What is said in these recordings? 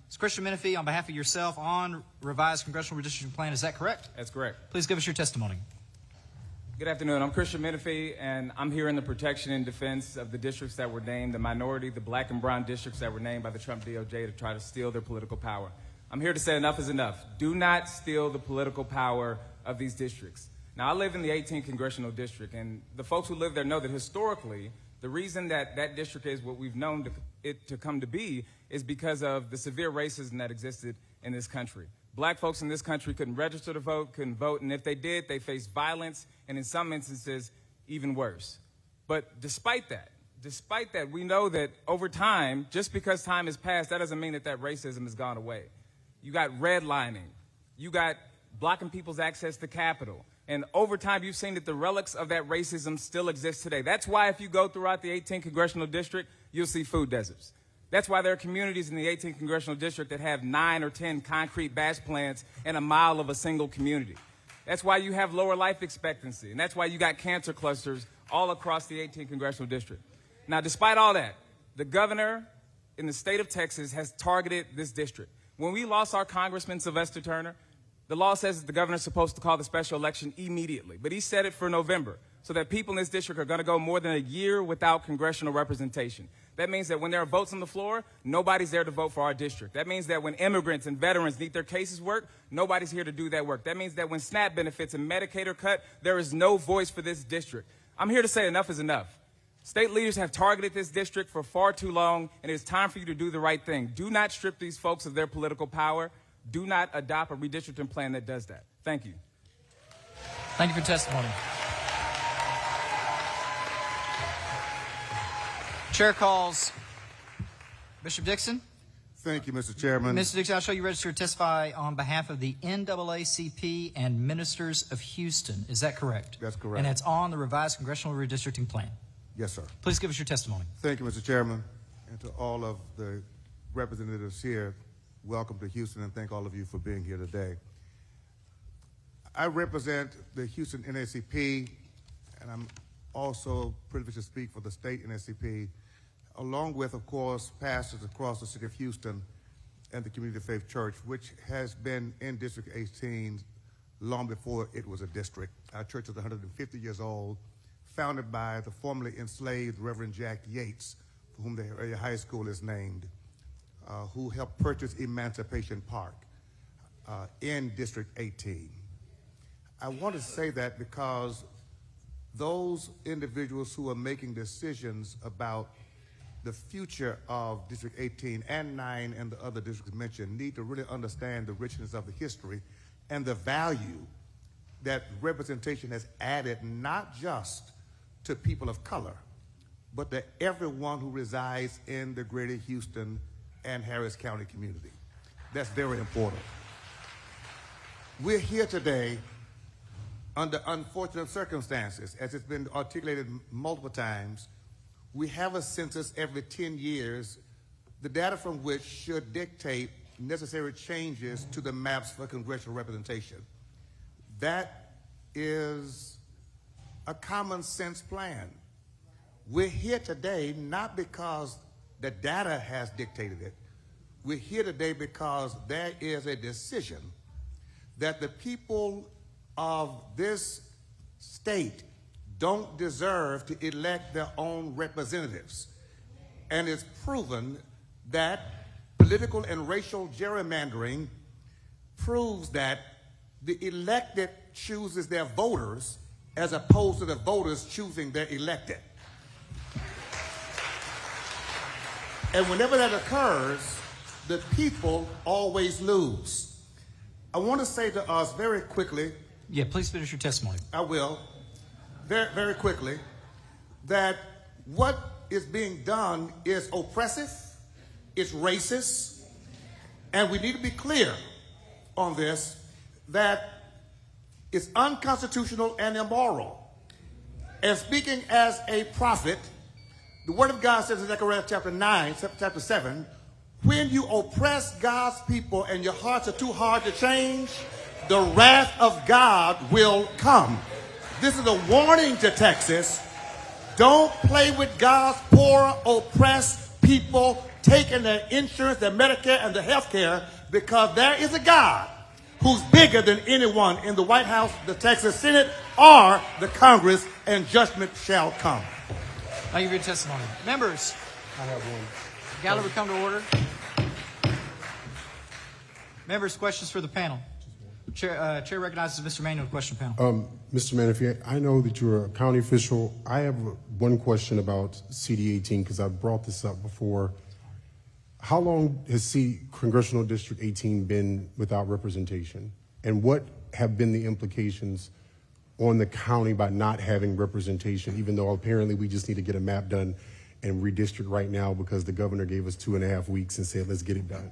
It's Christian Menefee on behalf of yourself on revised congressional redistricting plan. Is that correct? That's correct. Please give us your testimony. Good afternoon. I'm Christian Menefee, and I'm here in the protection and defense of the districts that were named, the minority, the black and brown districts that were named by the Trump DOJ to try to steal their political power. I'm here to say enough is enough. Do not steal the political power of these districts. Now, I live in the 18th Congressional District, and the folks who live there know that historically, the reason that that district is what we've known it to come to be is because of the severe racism that existed in this country. Black folks in this country couldn't register to vote, couldn't vote, and if they did, they faced violence, and in some instances, even worse. But despite that, we know that over time, just because time has passed, that doesn't mean that that racism has gone away. You got redlining, you got blocking people's access to Capitol, and over time, you've seen that the relics of that racism still exist today. That's why if you go throughout the 18th Congressional District, you'll see food deserts. That's why there are communities in the 18th Congressional District that have 9 or 10 concrete batch plants in a mile of a single community. That's why you have lower life expectancy, and that's why you got cancer clusters all across the 18th Congressional District. Now, despite all that, the governor in the state of Texas has targeted this district. When we lost our Congressman Sylvester Turner, the law says that the governor's supposed to call the special election immediately, but he set it for November so that people in this district are going to go more than a year without congressional representation. That means that when there are votes on the floor, nobody's there to vote for our district. That means that when immigrants and veterans need their cases worked, nobody's here to do that work. That means that when SNAP benefits and Medicaid are cut, there is no voice for this district. I'm here to say enough is enough. State leaders have targeted this district for far too long, and it's time for you to do the right thing. Do not strip these folks of their political power. Do not adopt a redistricting plan that does that. Thank you. Thank you for your testimony. Chair calls Bishop Dixon. Thank you, Mr. Chairman. Mr. Dixon, I'll show you registered to testify on behalf of the NAACP and Ministers of Houston. Is that correct? That's correct. And it's on the revised congressional redistricting plan. Yes, sir. Please give us your testimony. Thank you, Mr. Chairman. And to all of the representatives here, welcome to Houston, and thank all of you for being here today. I represent the Houston NAACP, and I'm also privileged to speak for the state NAACP, along with, of course, pastors across the city of Houston and the Community of Faith Church, which has been in District 18 long before it was a district. Our church is 150 years old, founded by the formerly enslaved Reverend Jack Yates, for whom the area high school is named, who helped purchase Emancipation Park in District 18. I want to say that because those individuals who are making decisions about the future of District 18 and 9 and the other districts mentioned need to really understand the richness of the history and the value that representation has added not just to people of color, but to everyone who resides in the greater Houston and Harris County community. That's very important. We're here today under unfortunate circumstances. As it's been articulated multiple times, we have a census every 10 years, the data from which should dictate necessary changes to the maps for congressional representation. That is a common sense plan. We're here today not because the data has dictated it. We're here today because there is a decision that the people of this state don't deserve to elect their own representatives. And it's proven that political and racial gerrymandering proves that the elected chooses their voters as opposed to the voters choosing their elected. And whenever that occurs, the people always lose. I want to say to us very quickly. Yeah, please finish your testimony. I will. Very, very quickly, that what is being done is oppressive, it's racist, and we need to be clear on this, that it's unconstitutional and immoral. And speaking as a prophet, the Word of God says in Zechariah chapter 9, chapter 7, when you oppress God's people and your hearts are too hard to change, the wrath of God will come. This is a warning to Texas. Don't play with God's poor, oppressed, people taking their insurance, their Medicare, and their health care, because there is a God who's bigger than anyone in the White House, the Texas Senate, or the Congress, and judgment shall come. Thank you for your testimony. Members, I have one. Gallery, come to order. Members, questions for the panel. Chair recognizes Mr. Manuel to question panel. Mr. Menefee, I know that you're a county official. I have one question about CD 18 because I've brought this up before. How long has Congressional District 18 been without representation? And what have been the implications on the county by not having representation, even though apparently we just need to get a map done and redistrict right now because the governor gave us 2.5 weeks and said, let's get it done?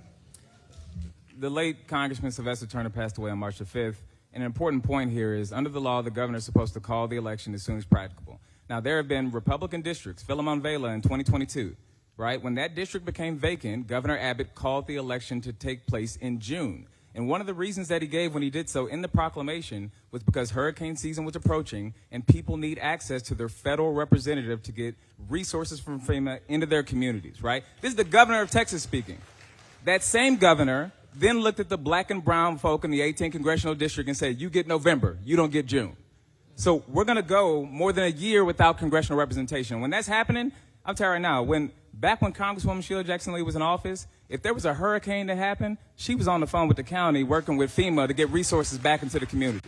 The late Congressman Sylvester Turner passed away on March the 5th. And an important point here is, under the law, the governor is supposed to call the election as soon as practicable. Now, there have been Republican districts, Philemon Vela in 2022, right? When that district became vacant, Governor Abbott called the election to take place in June. And one of the reasons that he gave when he did so in the proclamation was because hurricane season was approaching and people need access to their federal representative to get resources from FEMA into their communities, right? This is the governor of Texas speaking. That same governor then looked at the black and brown folk in the 18th congressional district and said, you get November, you don't get June. So we're going to go more than a year without congressional representation. When that's happening, I'll tell you right now, back when Congresswoman Sheila Jackson Lee was in office, if there was a hurricane that happened, she was on the phone with the county working with FEMA to get resources back into the community.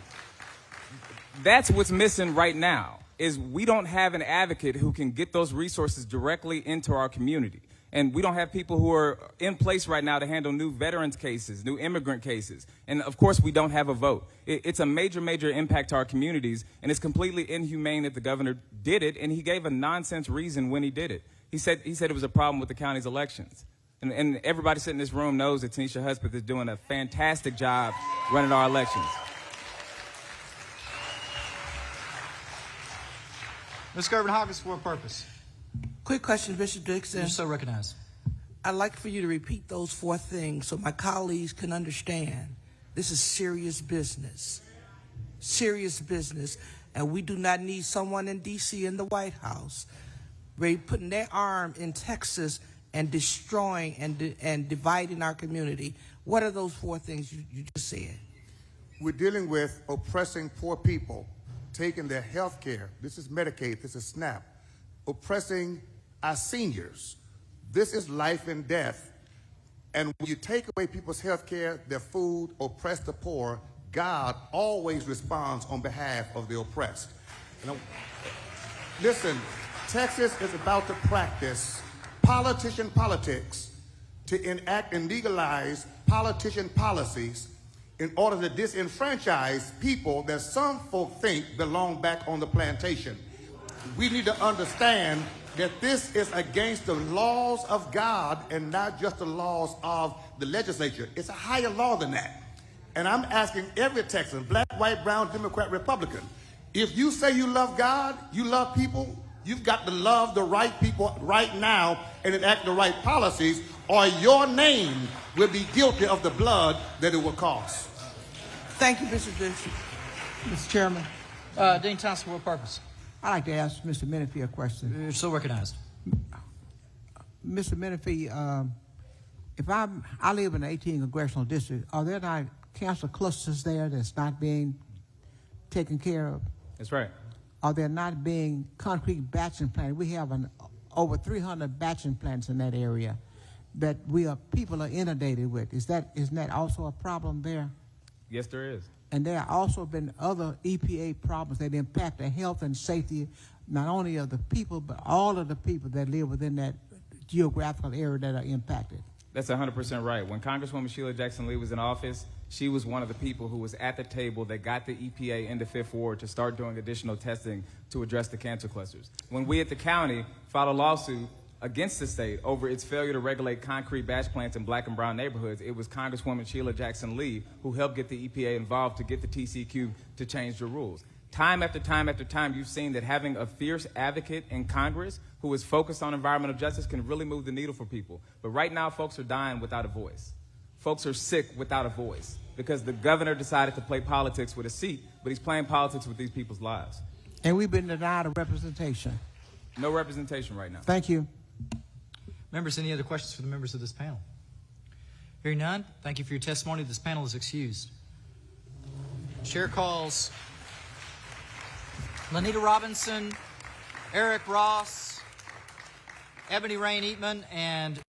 That's what's missing right now, is we don't have an advocate who can get those resources directly into our community. And we don't have people who are in place right now to handle new veterans cases, new immigrant cases. And of course, we don't have a vote. It's a major, major impact to our communities, and it's completely inhumane that the governor did it, and he gave a nonsense reason when he did it. He said it was a problem with the county's elections. And everybody sitting in this room knows that Tanisha Hudspeth is doing a fantastic job running our elections. Ms. Gervin-Hoggins, for what purpose? Quick question, Bishop Dixon. You're so recognized. I'd like for you to repeat those 4 things so my colleagues can understand. This is serious business. Serious business. And we do not need someone in D.C. in the White House putting their arm in Texas and destroying and dividing our community. What are those 4 things you just said? We're dealing with oppressing poor people, taking their health care. This is Medicaid, this is SNAP. Oppressing our seniors. This is life and death. And when you take away people's health care, their food, oppress the poor, God always responds on behalf of the oppressed. Listen, Texas is about to practice politician politics to enact and legalize politician policies in order to disenfranchise people that some folk think belong back on the plantation. We need to understand that this is against the laws of God and not just the laws of the legislature. It's a higher law than that. And I'm asking every Texan, black, white, brown, Democrat, Republican, if you say you love God, you love people, you've got to love the right people right now and enact the right policies, or your name will be guilty of the blood that it will cost. Thank you, Mr. Dixon. Mr. Chairman, Dean Thompson, for what purpose? I'd like to ask Mr. Menefee a question. You're so recognized. Mr. Menefee, if I live in the 18th congressional district, are there not cancer clusters there that's not being taken care of? That's right. Are there not being concrete batching plants? We have over 300 batching plants in that area that people are inundated with. Isn't that also a problem there? Yes, there is. And there have also been other EPA problems that impact the health and safety, not only of the people, but all of the people that live within that geographical area that are impacted. That's 100% right. When Congresswoman Sheila Jackson Lee was in office, she was one of the people who was at the table that got the EPA into Fifth Ward to start doing additional testing to address the cancer clusters. When we at the county filed a lawsuit against the state over its failure to regulate concrete batch plants in black and brown neighborhoods, it was Congresswoman Sheila Jackson Lee who helped get the EPA involved to get the TCQ to change the rules. Time after time after time, you've seen that having a fierce advocate in Congress who is focused on environmental justice can really move the needle for people. But right now, folks are dying without a voice. Folks are sick without a voice because the governor decided to play politics with a seat, but he's playing politics with these people's lives. And we've been denied a representation. No representation right now. Thank you. Members, any other questions for the members of this panel? Hearing none, thank you for your testimony. This panel is excused. Chair calls Lanita Robinson, Eric Ross, Ebony Rain Eatman, and